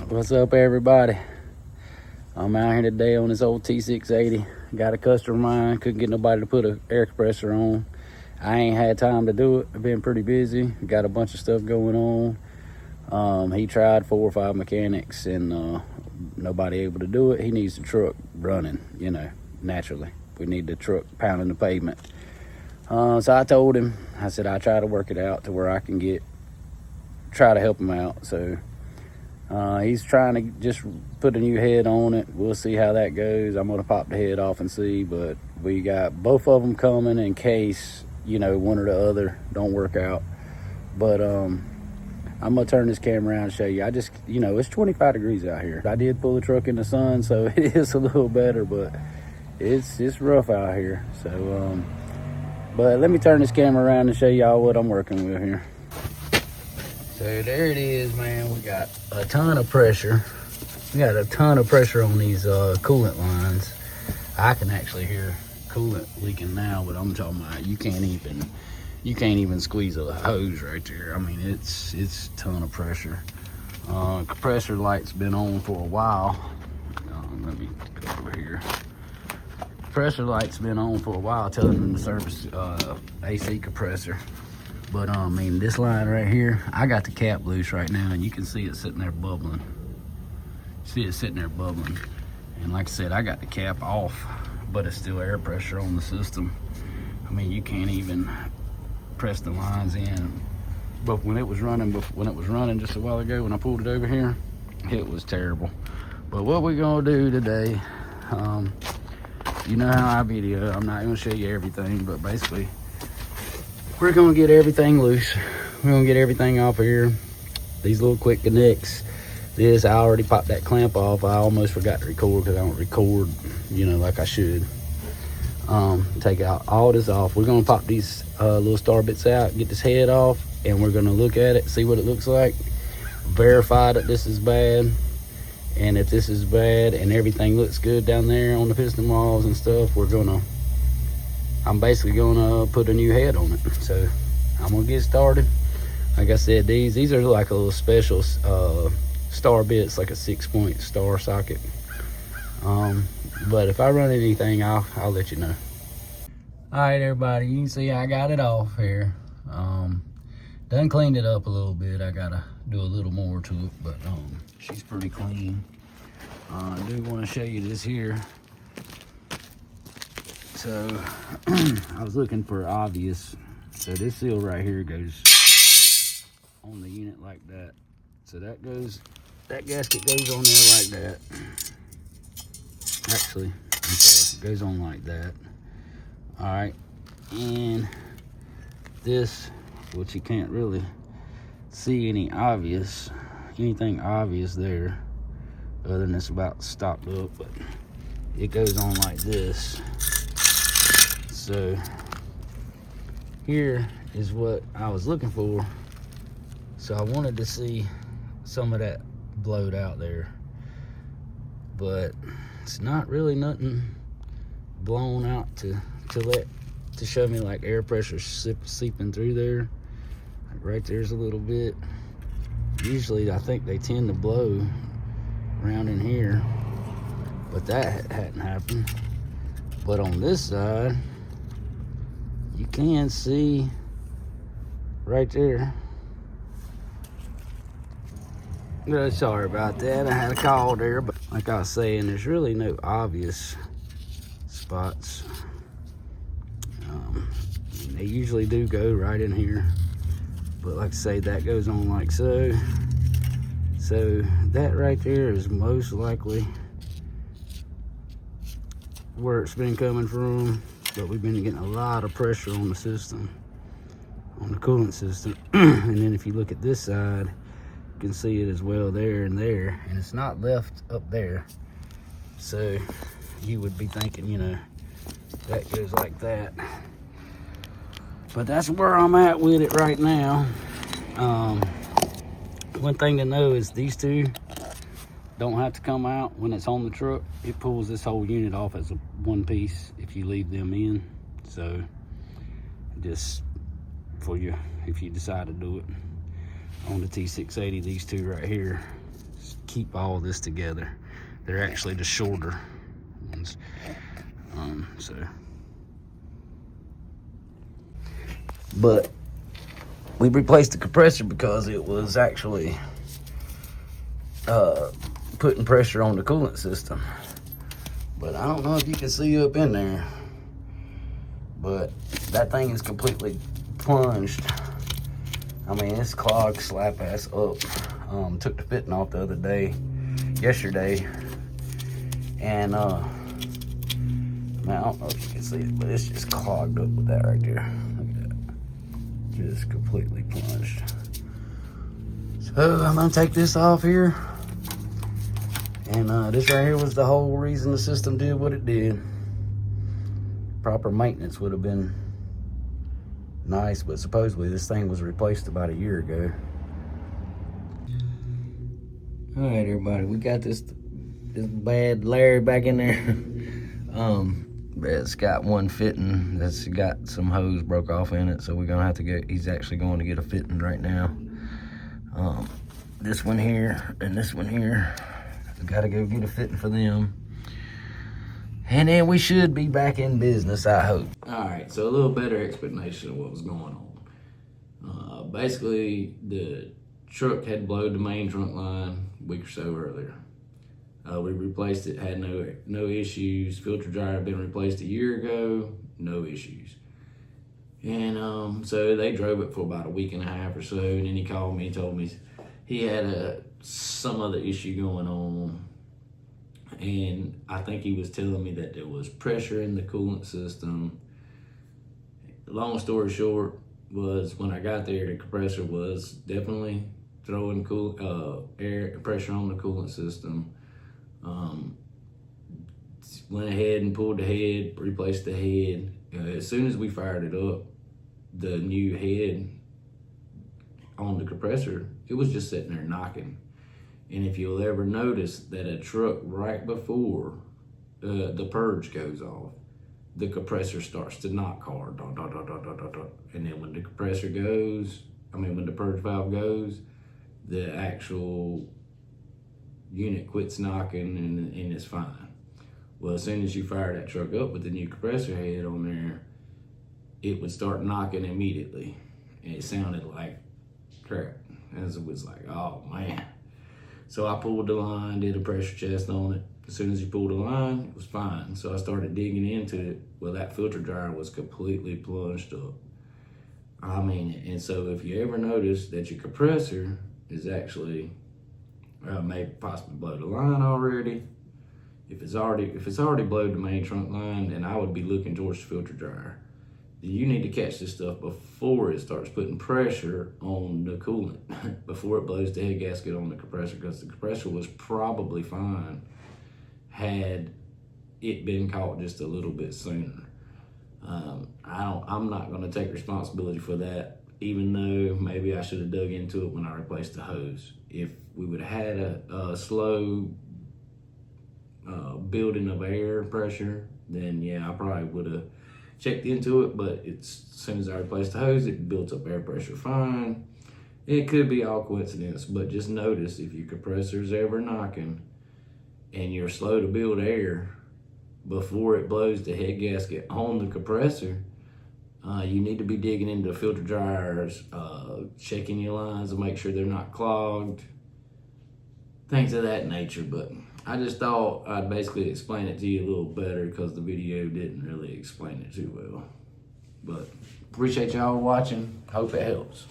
What's up, everybody? I'm out here today on this old T680. Got a customer of mine, couldn't get nobody to put an air compressor on. I ain't had time to do it. I've been pretty busy, got a bunch of stuff going on. He tried 4 or 5 mechanics and nobody able to do it. He needs the truck running, you know, naturally. We need the truck pounding the pavement. So I told him, I said I try to work it out to where I can try to help him out. So he's trying to just put a new head on it. We'll see how that goes. I'm gonna pop the head off and see, but we got both of them coming in case, you know, one or the other don't work out. But I'm gonna turn this camera around and show you. You know, it's 25 degrees out here. I did pull the truck in the sun, so it is a little better, but it's rough out here. So but let me turn this camera around and show y'all what I'm working with here. So there it is, man. We got a ton of pressure. We got a ton of pressure on these coolant lines. I can actually hear coolant leaking now, but I'm talking about you can't even squeeze a hose right there. I mean, it's a ton of pressure. Compressor light's been on for a while. Let me go over here. Compressor light's been on for a while, telling them to service AC compressor. But I mean, this line right here, I got the cap loose right now, and you can see it sitting there bubbling. See it sitting there bubbling. And like I said, I got the cap off, but it's still air pressure on the system. I mean, you can't even press the lines in. But when it was running just a while ago, when I pulled it over here, it was terrible. But what we're gonna do today, you know how I video. I'm not gonna show you everything, but basically, we're gonna get everything loose. We're gonna get everything off of here. These little quick connects. I already popped that clamp off. I almost forgot to record because I don't record, you know, like I should. Take out all this off. We're gonna pop these little star bits out, get this head off, and we're gonna look at it, see what it looks like, verify that this is bad. And if this is bad and everything looks good down there on the piston walls and stuff, I'm basically gonna put a new head on it. So I'm gonna get started. Like I said, these are like a little special star bits, like a 6-point star socket. But if I run anything, I'll let you know. All right, everybody, you can see I got it off here. Done cleaned it up a little bit. I gotta do a little more to it, but she's pretty clean. I do want to show you this here. So I was looking for obvious. So this seal right here goes on the unit like that. So that gasket goes on there like that. Actually, okay, it goes on like that. All right, and this, which you can't really see anything obvious there, other than it's about stopped up, but it goes on like this. So here is what I was looking for. So I wanted to see some of that blowed out there, but it's not really nothing blown out to show me like air pressure seeping through there. Like right there's a little bit. Usually I think they tend to blow around in here, but that hadn't happened. But on this side, you can see right there. Sorry about that, I had a call there, but like I was saying, there's really no obvious spots. They usually do go right in here, but like I say, that goes on like so. So that right there is most likely where it's been coming from, but we've been getting a lot of pressure on the system, on the coolant system. And then if you look at this side, you can see it as well there, and it's not left up there. So you would be thinking, you know, that goes like that. But that's where I'm at with it right now. One thing to know is these two don't have to come out when it's on the truck. It pulls this whole unit off as a one piece if you leave them in. So just for you, if you decide to do it on the T680, these two right here keep all this together. They're actually the shorter ones. But we replaced the compressor because it was actually putting pressure on the coolant system. But I don't know if you can see up in there, but that thing is completely plunged. I mean, it's clogged slap ass up. Took the fitting off the other day, yesterday, and man, I don't know if you can see it, but it's just clogged up with that right there. Look at that, just completely plunged. So I'm gonna take this off here, and this right here was the whole reason the system did what it did. Proper maintenance would have been nice, but supposedly this thing was replaced about a year ago. All right, everybody, we got this bad Larry back in there. It's got one fitting that's got some hose broke off in it, so we're gonna have to get, he's actually going to get a fitting right now. This one here and this one here, we gotta go get a fitting for them. And then we should be back in business, I hope. All right, so a little better explanation of what was going on. Basically, the truck had blowed the main trunk line a week or so earlier. We replaced it, had no issues. Filter dryer had been replaced a year ago, no issues. And so they drove it for about a week and a half or so, and then he called me and told me he had some other issue going on. And I think he was telling me that there was pressure in the coolant system. Long story short was, when I got there, the compressor was definitely throwing air pressure on the coolant system. Went ahead and pulled the head, replaced the head. As soon as we fired it up, the new head on the compressor, it was just sitting there knocking. And if you'll ever notice that a truck right before the purge goes off, the compressor starts to knock hard. And then when the compressor goes, when the purge valve goes, the actual unit quits knocking and it's fine. Well, as soon as you fire that truck up with the new compressor head on there, it would start knocking immediately. And it sounded like crap. And it was like, oh man. So I pulled the line, did a pressure test on it. As soon as you pulled the line, it was fine. So I started digging into it. Well, that filter dryer was completely plunged up. And so if you ever notice that your compressor is actually may possibly blow the line already, if it's already blowed the main trunk line, then I would be looking towards the filter dryer. You need to catch this stuff before it starts putting pressure on the coolant, before it blows the head gasket on the compressor, because the compressor was probably fine had it been caught just a little bit sooner. I'm not going to take responsibility for that, even though maybe I should have dug into it when I replaced the hose. If we would have had a slow building of air pressure, then yeah, I probably would have checked into it. But as soon as I replaced the hose, it built up air pressure fine. It could be all coincidence, but just notice if your compressor's ever knocking and you're slow to build air before it blows the head gasket on the compressor, you need to be digging into the filter dryers, checking your lines to make sure they're not clogged, things of that nature. But I just thought I'd basically explain it to you a little better, because the video didn't really explain it too well. But appreciate y'all watching. Hope it helps.